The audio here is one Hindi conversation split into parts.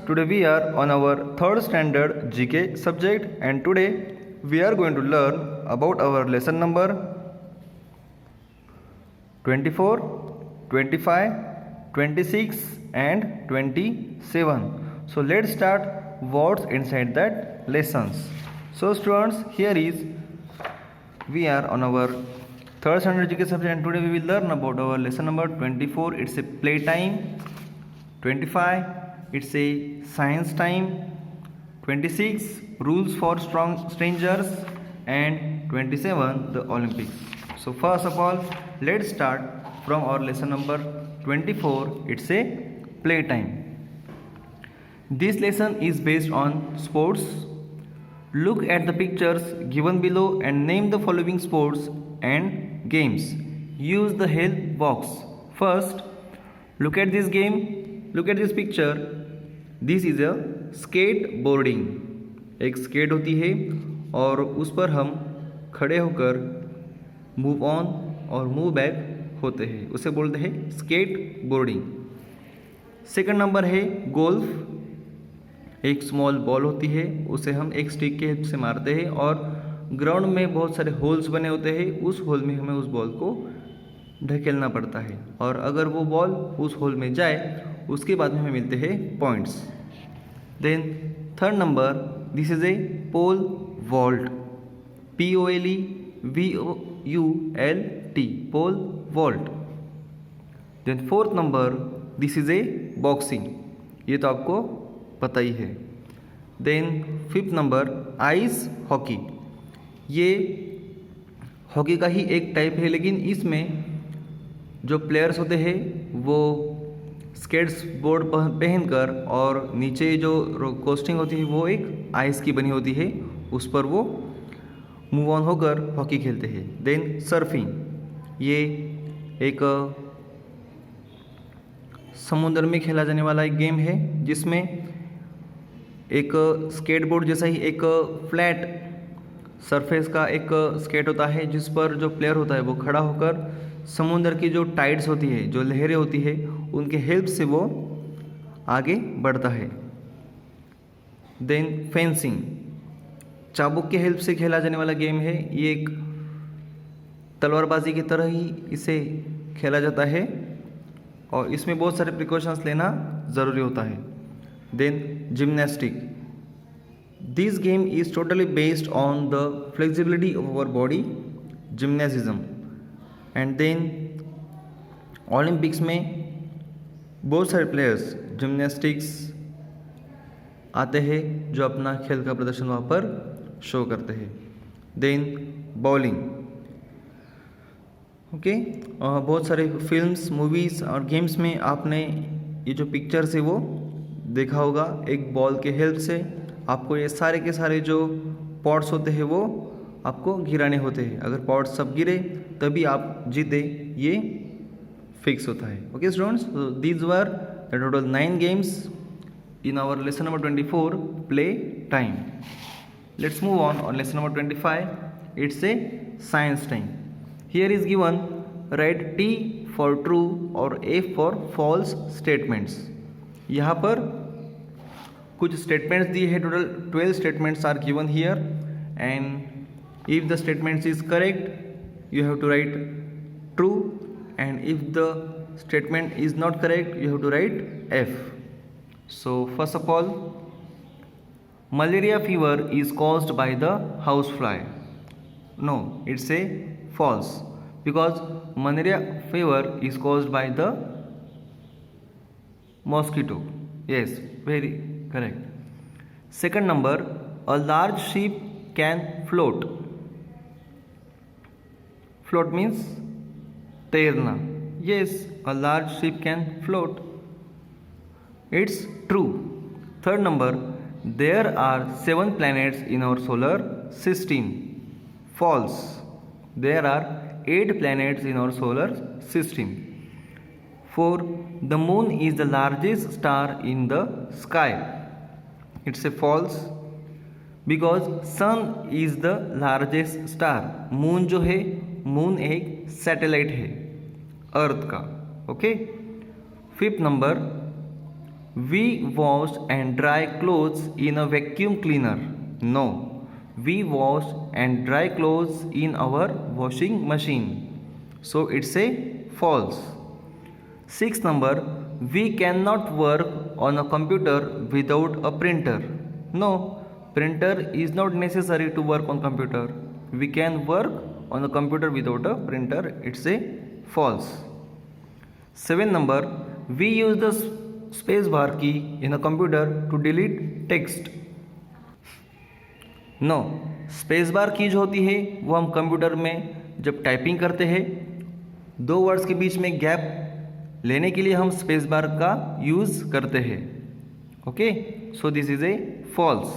Today we are on our third standard GK subject, and today we are going to learn about our lesson number 24, 25, 26 and 27. So let's start what's inside that lessons. So students, here is we are on our third standard GK subject, and today we will learn about our lesson number 24. It's a playtime. 25, it's a science time. 26, rules for strong strangers. And 27, the Olympics. So first of all, let's start from our lesson number 24. It's a playtime. This lesson is based on sports. Look at the pictures given below and name the following sports and games. Use the help box. First, look at this game. Look at this picture. This is a skateboarding. एक स्केट होती है और उस पर हम खड़े होकर मूव ऑन और मूव बैक होते हैं, उसे बोलते हैं स्केट बोर्डिंग. सेकंड नंबर है गोल्फ. एक स्मॉल बॉल होती है, उसे हम एक स्टिक के हेल्प से मारते हैं और ग्राउंड में बहुत सारे होल्स बने होते हैं. उस होल में हमें उस बॉल को ढकेलना पड़ता है और अगर वो बॉल उस होल में जाए उसके बाद में हमें मिलते हैं points. Then third number, this is a pole vault. POLEVOULT, pole vault. Then fourth number, this is a boxing. ये तो आपको पता ही है. Then fifth number, ice hockey. ये हॉकी का ही एक टाइप है, लेकिन इसमें जो प्लेयर्स होते हैं वो स्केट्स बोर्ड पहनकर और नीचे जो कोस्टिंग होती है वो एक आइस की बनी होती है, उस पर वो मूव ऑन होकर हॉकी खेलते हैं. Then surfing. ये एक समुद्र में खेला जाने वाला एक गेम है जिसमें एक स्केटबोर्ड जैसा ही एक फ्लैट सरफेस का एक स्केट होता है जिस पर जो प्लेयर होता है वो खड़ा होकर समुद्र की जो टाइड्स होती है, जो लहरें होती है, उनके हेल्प से वो आगे बढ़ता है. Then fencing. चाबुक के हेल्प से खेला जाने वाला गेम है. ये एक तलवारबाजी की तरह ही इसे खेला जाता है और इसमें बहुत सारे प्रिकॉशंस लेना ज़रूरी होता है. Then gymnastics. This game is totally based on the flexibility of our body, जिम्नासिज्म. एंड देन ओलंपिक्स में बहुत सारे प्लेयर्स जिम्नास्टिक्स आते हैं जो अपना खेल का प्रदर्शन वहाँ पर शो करते हैं. Then bowling. ओके, बहुत सारे फिल्म्स, मूवीज़ और गेम्स में आपने ये जो पिक्चर्स है वो देखा होगा. एक बॉल के हेल्प से आपको ये सारे के सारे जो पॉट्स होते हैं वो आपको गिराने होते हैं. अगर पॉट्स सब गिरे तभी आप जीते, ये फिक्स होता है. Okay students, these were the total 9 games in our lesson number 24, play time. Let's move on lesson number 25. It's a science time. Here is given, write T for true or F for false statements. यहाँ पर कुछ statements दिए हैं. Total 12 statements are given here, and if the statements is correct you have to write true, and if the statement is not correct you have to write F. So first of all, malaria fever is caused by the housefly. No, it's a false, because malaria fever is caused by the mosquito. Yes, very correct. Second number, a large ship can float. Float means तैरना. Yes, a large ship can float. It's true. Third number, there are 7 planets in our solar system. False. There are 8 planets in our solar system. 4, the moon is the largest star in the sky. It's a false, because sun is the largest star. moon जो है, moon एक सैटेलाइट है अर्थ का. Okay. Fifth number, We wash and dry clothes in a vacuum cleaner. No, we wash and dry clothes in our washing machine. So it's a false. Sixth number, we cannot work on a computer without a printer. No, printer is not necessary to work on computer. We can work on a computer without a printer. It's a false. Seventh number, we use the space bar key in a computer to delete text. No, space bar की जो होती है वो हम कंप्यूटर में जब टाइपिंग करते हैं 2 वर्ड्स के बीच में गैप लेने के लिए हम स्पेस बार का यूज़ करते हैं. Okay, so this is a false.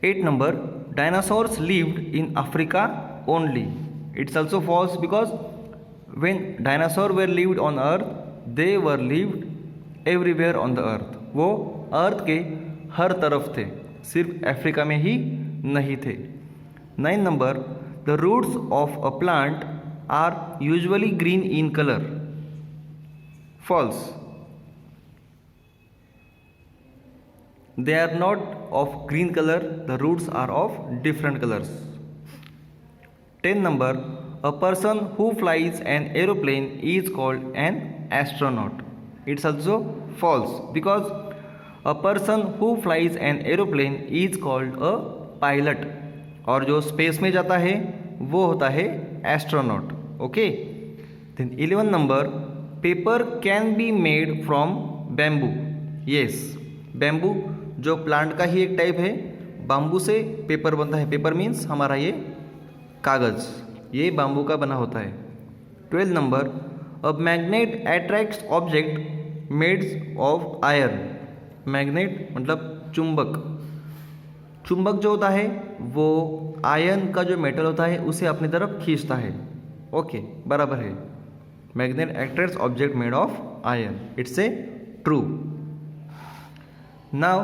8 number, dinosaurs lived in Africa only. It's also false because when dinosaurs were lived on earth, they were lived everywhere on the earth. वो अर्थ के हर तरफ थे, सिर्फ अफ्रीका में ही नहीं थे. 9 number, the roots of a plant are usually green in color. False. They are not of green color, the roots are of different colors. 10 number, a person who flies an aeroplane is called an astronaut. It's also false because a person who flies an aeroplane is called a pilot. और जो स्पेस में जाता है वो होता है astronaut. Okay. Then 11 number, paper can be made from bamboo. Yes, bamboo जो प्लांट का ही एक टाइप है, बाम्बू से पेपर बनता है. पेपर मीन्स हमारा ये कागज़, ये बाम्बू का बना होता है. 12 number, a magnet attracts object made of iron. Magnet मतलब चुंबक. चुंबक जो होता है वो आयरन का जो मेटल होता है उसे अपनी तरफ खींचता है. ओके, बराबर है. Magnet attracts object made of iron. It's a true. Now,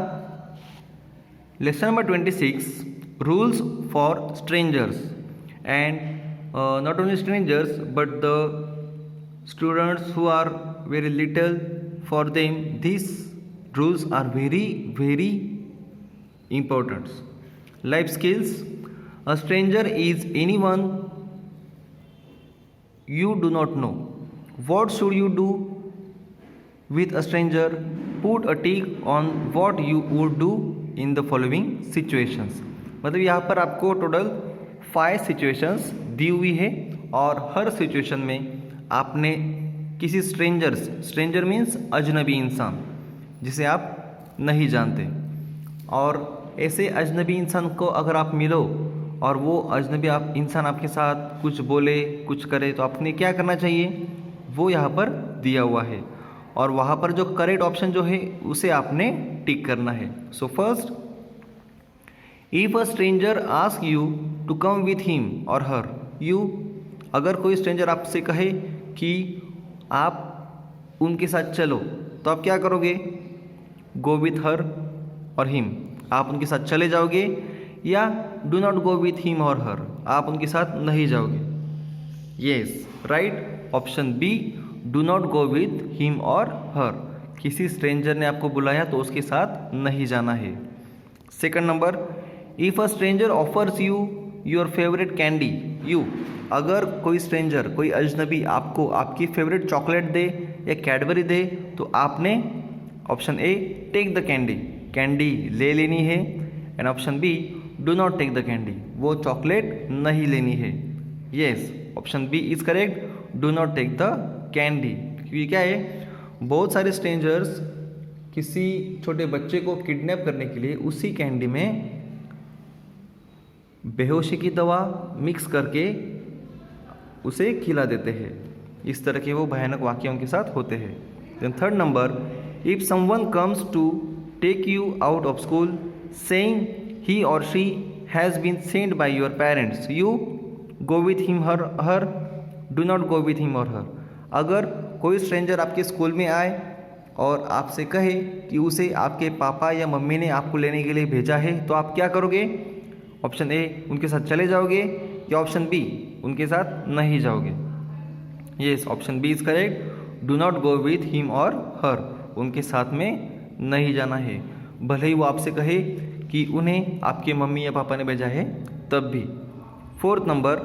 lesson number 26, rules for strangers. And not only strangers but the students who are very little, for them these rules are very very important. Life skills. A stranger is anyone you do not know. What should you do with a stranger? Put a tick on what you would do in the following situations. मतलब यहाँ पर आपको टोटल 5 सिचुएशंस दी हुई है और हर सिचुएशन में आपने किसी स्ट्रेंजर मीन्स अजनबी इंसान जिसे आप नहीं जानते, और ऐसे अजनबी इंसान को अगर आप मिलो और वो अजनबी इंसान आपके साथ कुछ बोले कुछ करे तो आपने क्या करना चाहिए वो यहाँ पर दिया हुआ है, और वहाँ पर जो करेक्ट ऑप्शन जो है उसे आपने टिक करना है. So first, if a stranger ask you to come with him और हर. यू, अगर कोई स्ट्रेंजर आपसे कहे कि आप उनके साथ चलो तो आप क्या करोगे? गो विथ हर और हिम, आप उनके साथ चले जाओगे, या do not go with him और हर, आप उनके साथ नहीं जाओगे. Yes, right, option B, do not go with him और हर. किसी स्ट्रेंजर ने आपको बुलाया तो उसके साथ नहीं जाना है. Second number, if a stranger offers you your favourite candy. You, अगर कोई स्ट्रेंजर, कोई अजनबी आपको आपकी फेवरेट चॉकलेट दे या कैडबरी दे तो आपने option A, take the candy, candy ले लेनी है, and option B, do not take the candy, वो चॉकलेट नहीं लेनी है. Yes, option B is correct, do not take the candy. क्योंकि क्या है, बहुत सारे स्ट्रेंजर्स किसी छोटे बच्चे को किडनैप करने के लिए उसी कैंडी में बेहोशी की दवा मिक्स करके उसे खिला देते हैं. इस तरह के वो भयानक वाक़ये उनके साथ होते हैं. Then third number, if someone comes to take you out of school saying he और she has been sent by your parents, you go with him her, do not go with him और हर. अगर कोई स्ट्रेंजर आपके स्कूल में आए और आपसे कहे कि उसे आपके पापा या मम्मी ने आपको लेने के लिए भेजा है तो आप क्या करोगे? ऑप्शन ए, उनके साथ चले जाओगे, या ऑप्शन बी, उनके साथ नहीं जाओगे. Yes, option B is correct, do not go with him और हर, उनके साथ में नहीं जाना है, भले ही वो आपसे कहे कि उन्हें आपके मम्मी या पापा ने भेजा है तब भी। Fourth number,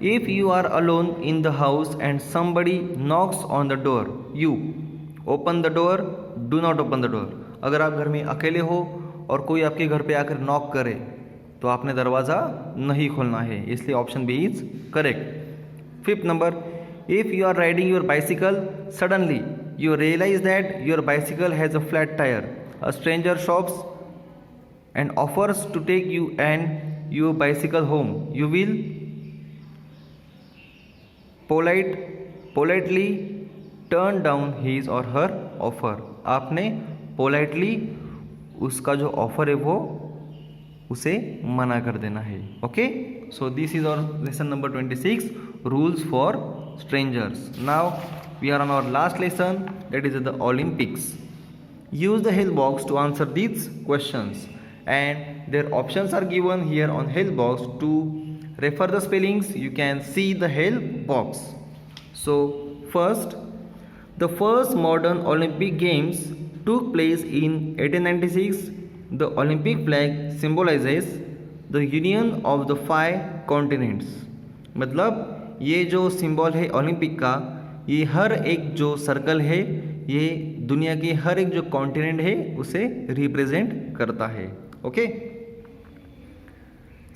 if you are alone in the house and somebody knocks on the door, you open the door, do not open the door. अगर आप घर में अकेले हो और कोई आपके घर पे आकर नॉक करे तो आपने दरवाज़ा नहीं खोलना है, इसलिए option B is correct. Fifth number, if you are riding your bicycle suddenly you realise that your bicycle has a flat tyre, a stranger shops and offers to take you and your bicycle home, you will politely turn down his or her offer. आपने पोलाइटली उसका जो ऑफर है वो उसे मना कर देना है। Okay, so this is our lesson number 26, rules for strangers. Now we are on our last lesson, that is the Olympics. Use the help box to answer these questions and their options are given here on help box. To refer the spellings you can see the help box. So first, the first modern Olympic Games took place in 1896. The Olympic flag symbolizes the union of the 5 continents. मतलब ये जो सिंबल है ओलंपिक का, ये हर एक जो सर्कल है ये दुनिया के हर एक जो कॉन्टिनेंट है उसे रिप्रेजेंट करता है। Okay,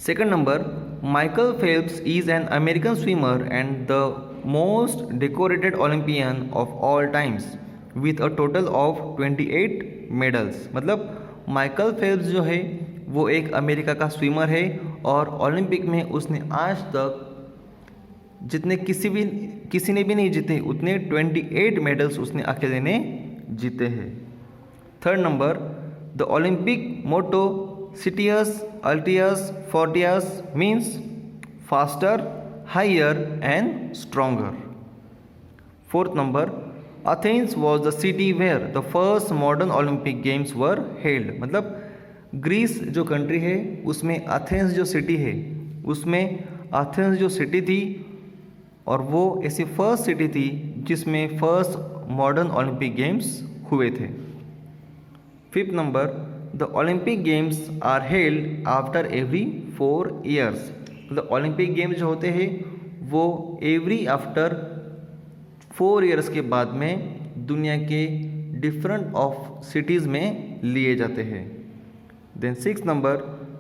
second number, Michael Phelps is an American swimmer and the most decorated Olympian of all times with a total of 28 medals. मतलब माइकल फेल्प्स जो है वो एक अमेरिका का स्विमर है और ओलंपिक में उसने आज तक जितने किसी ने भी नहीं जीते उतने 28 मेडल्स उसने अकेले ने जीते हैं। Third number, the Olympic motto citius altius fortius means faster higher and stronger. Fourth number, Athens was the city where the first modern Olympic games were held. मतलब ग्रीस जो कंट्री है उसमें एथेंस जो सिटी है उसमें एथेंस जो सिटी थी और वो ऐसी फर्स्ट सिटी थी जिसमें फर्स्ट मॉडर्न ओलंपिक गेम्स हुए थे। Fifth number, the Olympic games are held after every 4 years. मतलब ओलंपिक गेम्स जो होते हैं वो एवरी आफ्टर 4 ईयर्स के बाद में दुनिया के डिफरेंट ऑफ सिटीज़ में लिए जाते हैं। Then six number,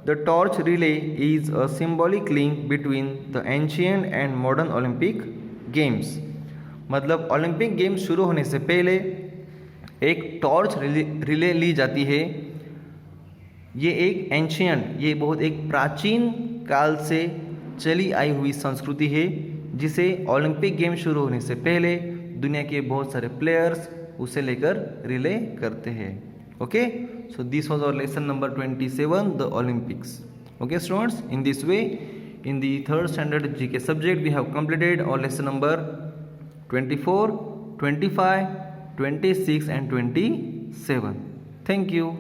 the torch relay is a symbolic link between the ancient and modern Olympic games. मतलब ओलंपिक गेम्स शुरू होने से पहले एक टॉर्च रिले ली जाती है। ये एक एंशियंट, ये बहुत एक प्राचीन काल से चली आई हुई संस्कृति है जिसे ओलंपिक गेम शुरू होने से पहले दुनिया के बहुत सारे प्लेयर्स उसे लेकर रिले करते हैं। Okay, so this was our lesson number 27, the Olympics. Okay students, in this way in the 3rd standard GK subject we have completed our lesson number 24, 25, 26 and 27. Thank you.